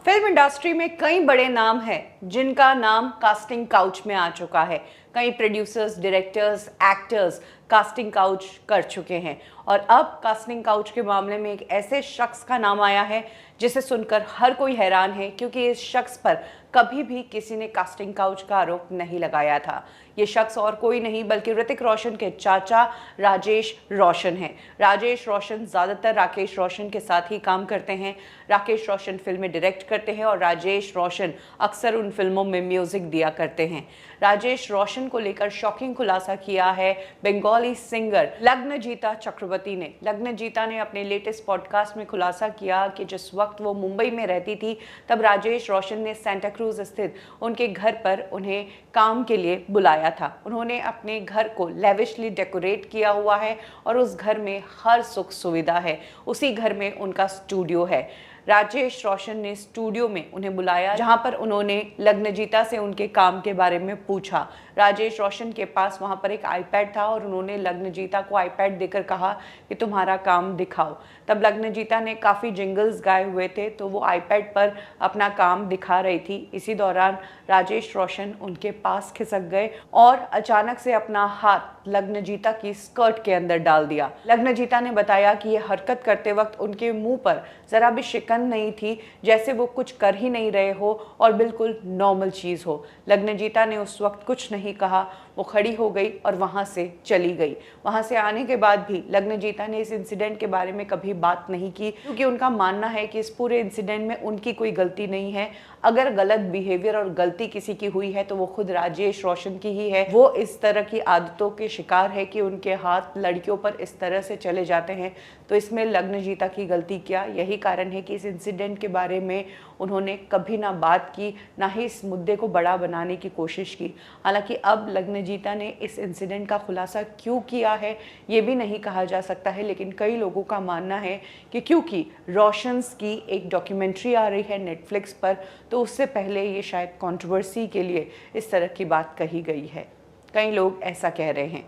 Film industry में कई बड़े नाम हैं जिनका नाम कास्टिंग काउच में आ चुका है। कई producers, directors, actors casting couch कर चुके हैं और अब कास्टिंग काउच के मामले में एक ऐसे शख्स का नाम आया है जिसे सुनकर हर कोई हैरान है, क्योंकि इस शख्स पर कभी भी किसी ने कास्टिंग काउच का आरोप नहीं लगाया था। ये शख्स और कोई नहीं बल्कि ऋतिक रोशन के चाचा राजेश रोशन हैं। राजेश रोशन ज़्यादातर राकेश रोशन के साथ ही काम करते हैं। राकेश रोशन फिल्में डायरेक्ट करते हैं और राजेश रोशन अक्सर उन फिल्मों में म्यूजिक दिया करते हैं। राजेश रोशन को लेकर शॉकिंग खुलासा किया है बंगाली सिंगर लग्नजीता चक्रवर्ती ने। लग्नजीता ने अपने लेटेस्ट पॉडकास्ट में खुलासा किया कि जिस वक्त वो मुंबई में रहती थी तब राजेश रोशन ने सेंटा क्रूज स्थित उनके घर पर उन्हें काम के लिए बुलाया था। उन्होंने अपने घर को लेविशली डेकोरेट किया हुआ है और उस घर में हर सुख सुविधा है। उसी घर में उनका स्टूडियो है। राजेश रोशन ने स्टूडियो में उन्हें बुलाया, जहां पर उन्होंने लग्नजीता से उनके काम के बारे में पूछा। राजेश रोशन के पास वहां पर एक आईपैड था और उन्होंने लग्नजीता को आईपैड देकर कहा कि तुम्हारा काम दिखाओ। तब लग्नजीता ने काफ़ी जिंगल्स गाए हुए थे तो वो आईपैड पर अपना काम दिखा रही थी। इसी दौरान राजेश रोशन उनके पास खिसक गए और अचानक से अपना हाथ लग्नजीता की स्कर्ट के अंदर डाल दिया। लग्नजीता ने बताया कि यह हरकत करते वक्त उनके मुंह पर जरा भी शिकन नहीं थी, जैसे वो कुछ कर ही नहीं रहे हो और बिल्कुल नॉर्मल चीज़ हो। लग्नजीता ने उस वक्त कुछ नहीं कहा, वो खड़ी हो गई और वहाँ से चली गई। वहाँ से आने के बाद भी लग्नजीता ने इस इंसिडेंट के बारे में कभी बात नहीं की, क्योंकि उनका मानना है कि इस पूरे इंसिडेंट में उनकी कोई गलती नहीं है। अगर गलत बिहेवियर और गलती किसी की हुई है तो वो खुद राजेश रोशन की ही है। वो इस तरह की आदतों के शिकार है कि उनके हाथ लड़कियों पर इस तरह से चले जाते हैं, तो इसमें लग्नजीता की गलती क्या? यही कारण है कि इस इंसिडेंट के बारे में उन्होंने कभी ना बात की, ना ही इस मुद्दे को बड़ा बनाने की कोशिश की। हालांकि अब लग्नजीता ने इस इंसिडेंट का खुलासा क्यों किया है ये भी नहीं कहा जा सकता है, लेकिन कई लोगों का मानना है कि क्योंकि रोशंस की एक डॉक्यूमेंट्री आ रही है नेटफ्लिक्स पर, तो उससे पहले ये शायद कंट्रोवर्सी के लिए इस तरह की बात कही गई है। कई लोग ऐसा कह रहे हैं।